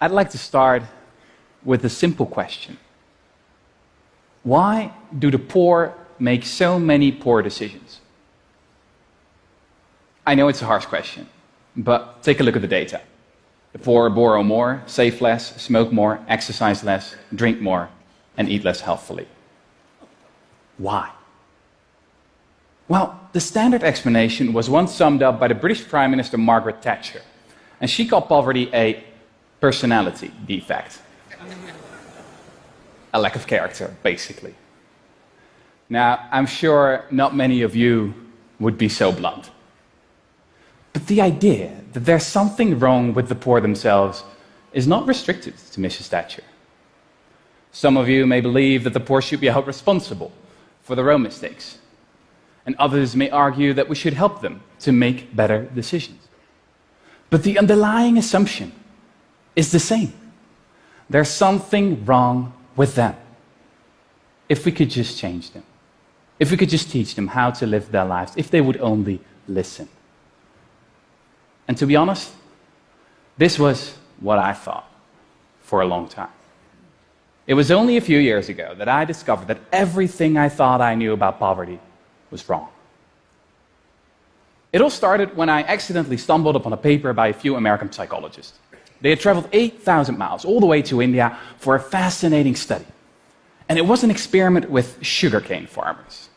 I'd like to start with a simple question. Why do the poor make so many poor decisions? I know it's a harsh question, but take a look at the data. The poor borrow more, save less, smoke more, exercise less, drink more, and eat less healthfully. Why? Well, the standard explanation was once summed up by the British Prime Minister Margaret Thatcher, and she called poverty a personality defect. A lack of character, basically. Now, I'm sure not many of you would be so blunt. But the idea that there's something wrong with the poor themselves is not restricted to Mrs. Thatcher. Some of you may believe that the poor should be held responsible for their own mistakes, and others may argue that we should help them to make better decisions. But the underlying assumption is the same. There's something wrong with them. If we could just change them, if we could just teach them how to live their lives, if they would only listen. And to be honest, this was what I thought for a long time. It was only a few years ago that I discovered that everything I thought I knew about poverty was wrong. It all started when I accidentally stumbled upon a paper by a few American psychologists. They had traveled 8,000 miles all the way to India for a fascinating study. And it was an experiment with sugarcane farmers.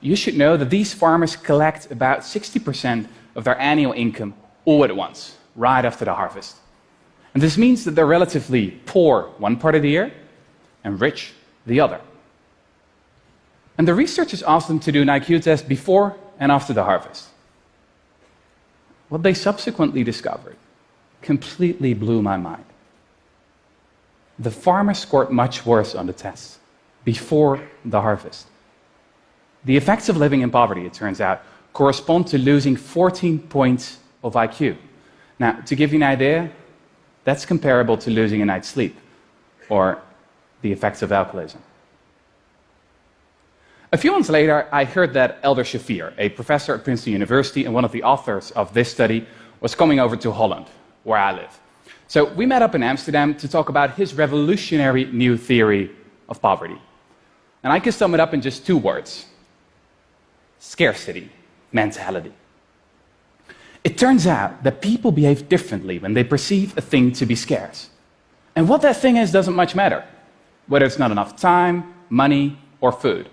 You should know that these farmers collect about 60% of their annual income all at once, right after the harvest. And this means that they're relatively poor one part of the year and rich the other. And the researchers asked them to do an IQ test before and after the harvest. What they subsequently discovered completely blew my mind. The farmers scored much worse on the test before the harvest. The effects of living in poverty, it turns out, correspond to losing 14 points of IQ. Now, to give you an idea, that's comparable to losing a night's sleep or the effects of alcoholism. A few months later, I heard that Elder Shafir, a professor at Princeton University and one of the authors of this study, was coming over to Holland, where I live. So we met up in Amsterdam to talk about his revolutionary new theory of poverty. And I can sum it up in just two words: scarcity mentality. It turns out that people behave differently when they perceive a thing to be scarce. And what that thing is doesn't much matter, whether it's not enough time, money, or food.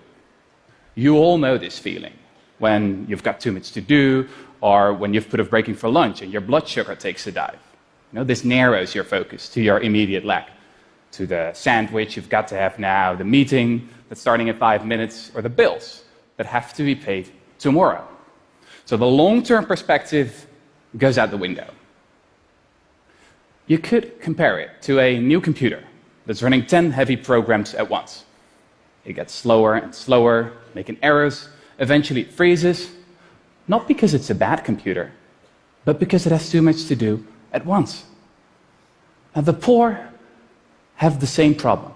You all know this feeling when you've got too much to do, or when you've put off breaking for lunch and your blood sugar takes a dive. You know, this narrows your focus to your immediate lack, to the sandwich you've got to have now, the meeting that's starting in 5 minutes, or the bills that have to be paid tomorrow. So the long-term perspective goes out the window. You could compare it to a new computer that's running 10 heavy programs at once. It gets slower and slower, making errors. Eventually it freezes, not because it's a bad computer, but because it has too much to do at once. And the poor have the same problem.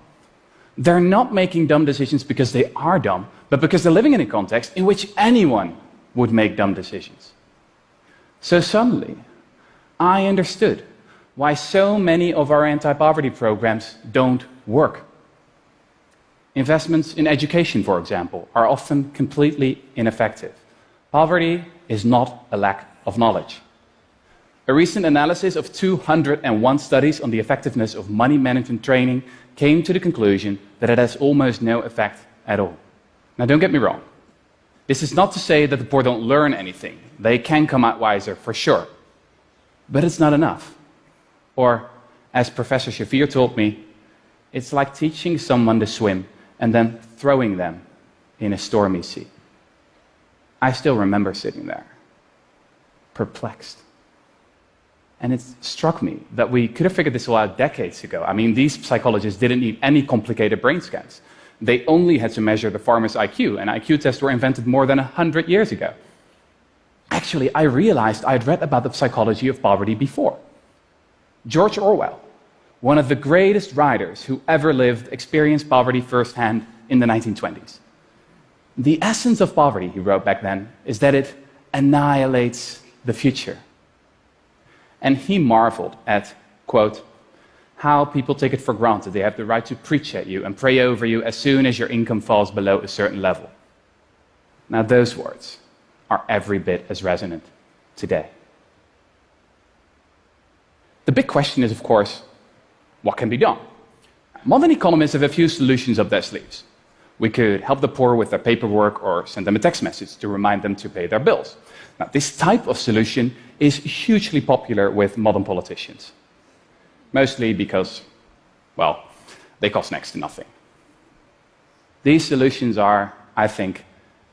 They're not making dumb decisions because they are dumb, but because they're living in a context in which anyone would make dumb decisions. So suddenly, I understood why so many of our anti-poverty programs don't work. Investments in education, for example, are often completely ineffective. Poverty is not a lack of knowledge. A recent analysis of 201 studies on the effectiveness of money management training came to the conclusion that it has almost no effect at all. Now, don't get me wrong. This is not to say that the poor don't learn anything. They can come out wiser, for sure. But it's not enough. Or, as Professor Shafir told me, it's like teaching someone to swim and then throwing them in a stormy sea. I still remember sitting there, perplexed. And it struck me that we could have figured this all out decades ago. I mean, these psychologists didn't need any complicated brain scans. They only had to measure the farmer's IQ, and IQ tests were invented more than 100 years ago. Actually, I realized I'd read about the psychology of poverty before. George Orwell, one of the greatest writers who ever lived, experienced poverty firsthand in the 1920s. The essence of poverty, he wrote back then, is that it annihilates the future. And he marveled at, quote, how people take it for granted they have the right to preach at you and pray over you as soon as your income falls below a certain level. Now, those words are every bit as resonant today. The big question is, of course, what can be done? Modern economists have a few solutions up their sleeves. We could help the poor with their paperwork or send them a text message to remind them to pay their bills. Now, this type of solution is hugely popular with modern politicians, mostly because, well, they cost next to nothing. These solutions are, I think,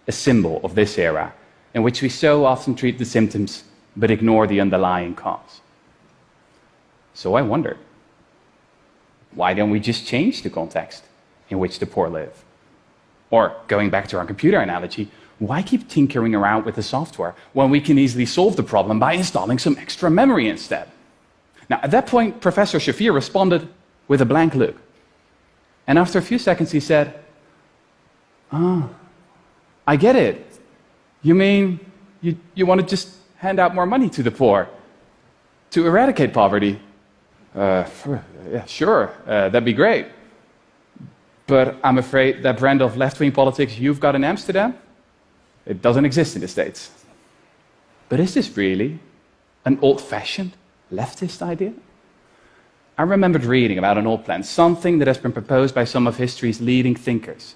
a symbol of this era in which we so often treat the symptoms but ignore the underlying cause. So I wondered, why don't we just change the context in which the poor live? Or, going back to our computer analogy, why keep tinkering around with the software when we can easily solve the problem by installing some extra memory instead? Now, at that point, Professor Shafir responded with a blank look. And after a few seconds, he said, I get it. You mean you want to just hand out more money to the poor to eradicate poverty? Yeah, sure, that'd be great. But I'm afraid that brand of left-wing politics you've got in Amsterdam, it doesn't exist in the States. But is this really an old-fashioned leftist idea? I remembered reading about an old plan, something that has been proposed by some of history's leading thinkers.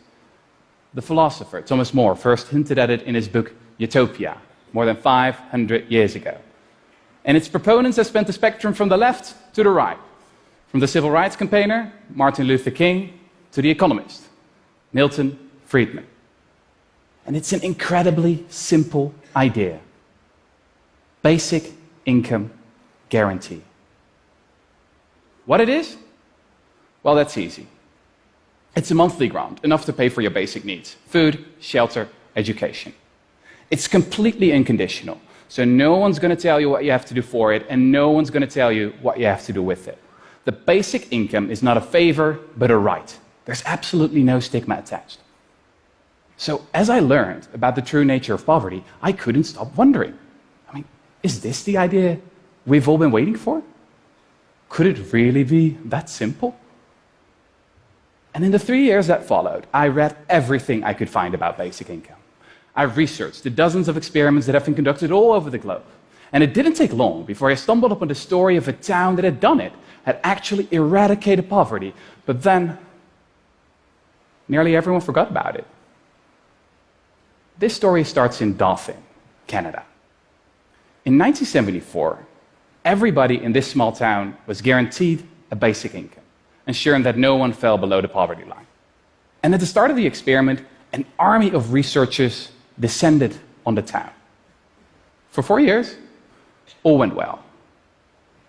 The philosopher Thomas More first hinted at it in his book Utopia, more than 500 years ago. And its proponents have spanned the spectrum from the left to the right, from the civil rights campaigner, Martin Luther King, to the economist, Milton Friedman. And it's an incredibly simple idea. Basic income guarantee. What it is? Well, that's easy. It's a monthly grant, enough to pay for your basic needs: food, shelter, education. It's completely unconditional, so no one's going to tell you what you have to do for it, and no one's going to tell you what you have to do with it. The basic income is not a favor, but a right. There's absolutely no stigma attached. So as I learned about the true nature of poverty, I couldn't stop wondering. I mean, is this the idea we've all been waiting for? Could it really be that simple? And in the 3 years that followed, I read everything I could find about basic income. I researched the dozens of experiments that have been conducted all over the globe. And it didn't take long before I stumbled upon the story of a town that had done it, had actually eradicated poverty, but then nearly everyone forgot about it. This story starts in Dauphin, Canada. In 1974, everybody in this small town was guaranteed a basic income, ensuring that no one fell below the poverty line. And at the start of the experiment, an army of researchers descended on the town. For 4 years, all went well.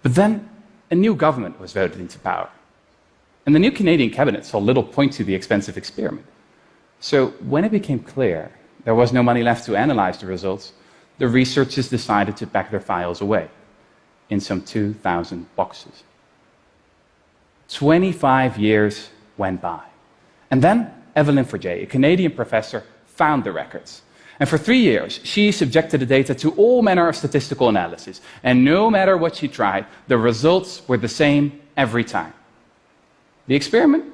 But then a new government was voted into power. And the new Canadian cabinet saw little point to the expensive experiment. So when it became clear there was no money left to analyze the results, the researchers decided to pack their files away in some 2,000 boxes. 25 years went by. And then Evelyn Forget, a Canadian professor, found the records. And for 3 years, she subjected the data to all manner of statistical analysis. And no matter what she tried, the results were the same every time. The experiment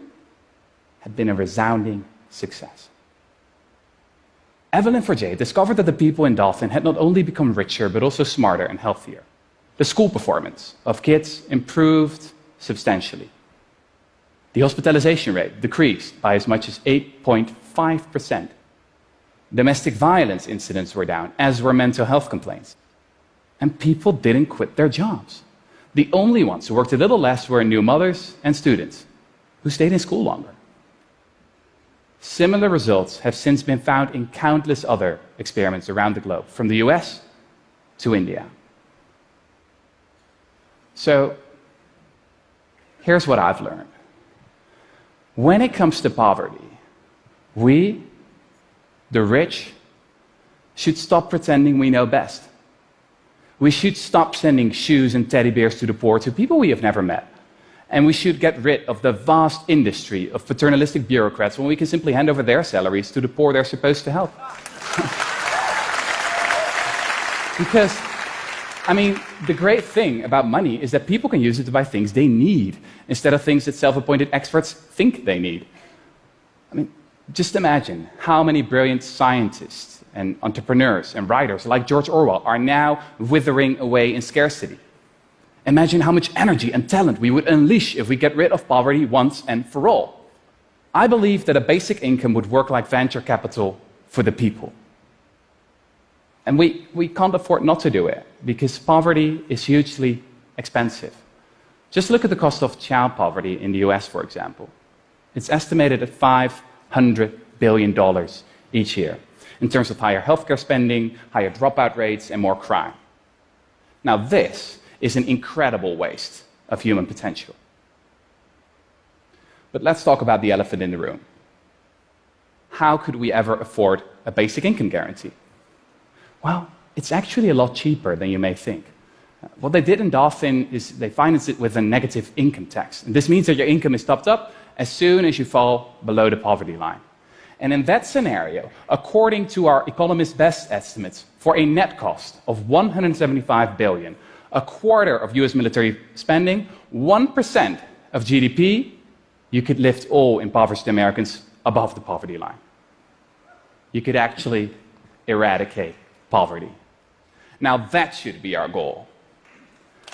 had been a resounding success. Evelyn Forget discovered that the people in Dauphin had not only become richer, but also smarter and healthier. The school performance of kids improved substantially. The hospitalization rate decreased by as much as 8.5%. Domestic violence incidents were down, as were mental health complaints. And people didn't quit their jobs. The only ones who worked a little less were new mothers and students, who stayed in school longer. Similar results have since been found in countless other experiments around the globe, from the US to India. So, here's what I've learned. When it comes to poverty, we, the rich, should stop pretending we know best. We should stop sending shoes and teddy bears to the poor, to people we have never met. And we should get rid of the vast industry of paternalistic bureaucrats when we can simply hand over their salaries to the poor they're supposed to help. Because I mean, the great thing about money is that people can use it to buy things they need instead of things that self-appointed experts think they need. I mean, just imagine how many brilliant scientists and entrepreneurs and writers like George Orwell are now withering away in scarcity. Imagine how much energy and talent we would unleash if we get rid of poverty once and for all. I believe that a basic income would work like venture capital for the people. And we can't afford not to do it, because poverty is hugely expensive. Just look at the cost of child poverty in the US, for example. It's estimated at $500 billion each year, in terms of higher healthcare spending, higher dropout rates, and more crime. Now, this is an incredible waste of human potential. But let's talk about the elephant in the room. How could we ever afford a basic income guarantee? Well, it's actually a lot cheaper than you may think. What they did in Dauphin is they financed it with a negative income tax. And this means that your income is topped up as soon as you fall below the poverty line. And in that scenario, according to our economists' best estimates, for a net cost of $175 billion, a quarter of US military spending, 1% of GDP, you could lift all impoverished Americans above the poverty line. You could actually eradicate poverty. Now that should be our goal.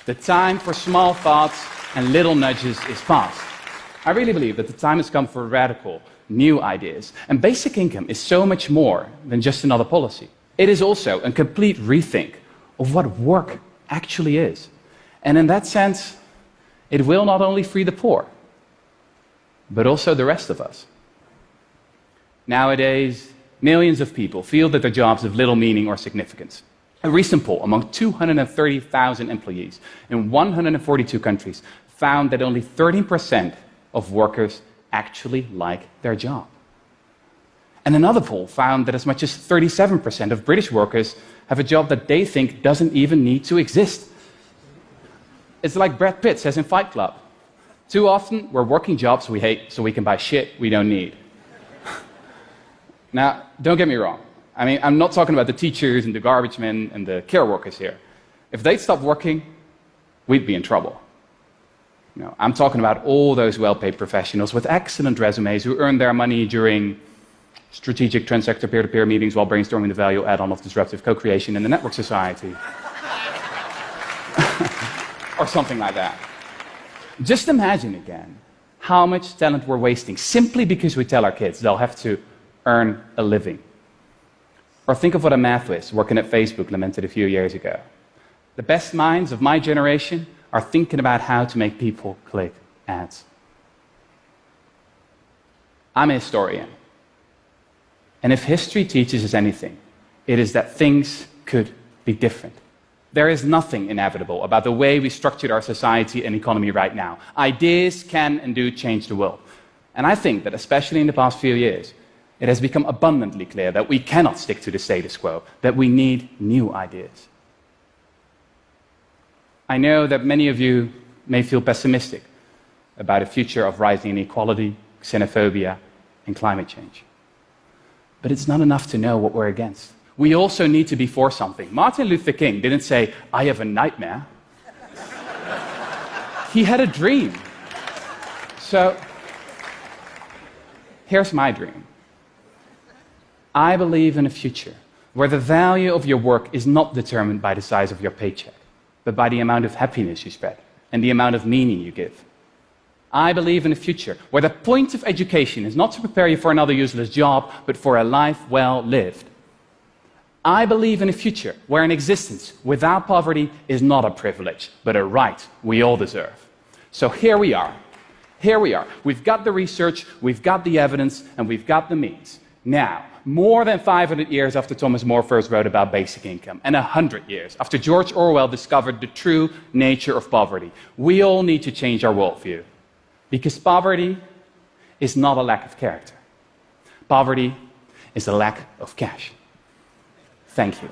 The time for small thoughts and little nudges is past. I really believe that the time has come for radical, new ideas. And basic income is so much more than just another policy. It is also a complete rethink of what work actually is. And in that sense, it will not only free the poor, but also the rest of us. Nowadays, millions of people feel that their jobs have little meaning or significance. A recent poll among 230,000 employees in 142 countries found that only 13% of workers actually like their job. And another poll found that as much as 37% of British workers have a job that they think doesn't even need to exist. It's like Brad Pitt says in Fight Club. Too often, we're working jobs we hate so we can buy shit we don't need. Now, don't get me wrong. I mean, I'm not talking about the teachers and the garbage men and the care workers here. If they'd stop working, we'd be in trouble. No, I'm talking about all those well-paid professionals with excellent resumes who earn their money during strategic transsector peer-to-peer meetings while brainstorming the value add-on of disruptive co-creation in the network society. Or something like that. Just imagine again how much talent we're wasting simply because we tell our kids they'll have to earn a living. Or think of what a math whiz working at Facebook lamented a few years ago. The best minds of my generation are thinking about how to make people click ads. I'm a historian. And if history teaches us anything, it is that things could be different. There is nothing inevitable about the way we structured our society and economy right now. Ideas can and do change the world. And I think that especially in the past few years, it has become abundantly clear that we cannot stick to the status quo, that we need new ideas. I know that many of you may feel pessimistic about a future of rising inequality, xenophobia, and climate change. But it's not enough to know what we're against. We also need to be for something. Martin Luther King didn't say, "I have a nightmare." He had a dream. So, here's my dream. I believe in a future where the value of your work is not determined by the size of your paycheck, but by the amount of happiness you spread and the amount of meaning you give. I believe in a future where the point of education is not to prepare you for another useless job, but for a life well lived. I believe in a future where an existence without poverty is not a privilege, but a right we all deserve. So here we are. Here we are. We've got the research, we've got the evidence, and we've got the means. Now, more than 500 years after Thomas More first wrote about basic income, and 100 years after George Orwell discovered the true nature of poverty, we all need to change our worldview. Because poverty is not a lack of character. Poverty is a lack of cash. Thank you.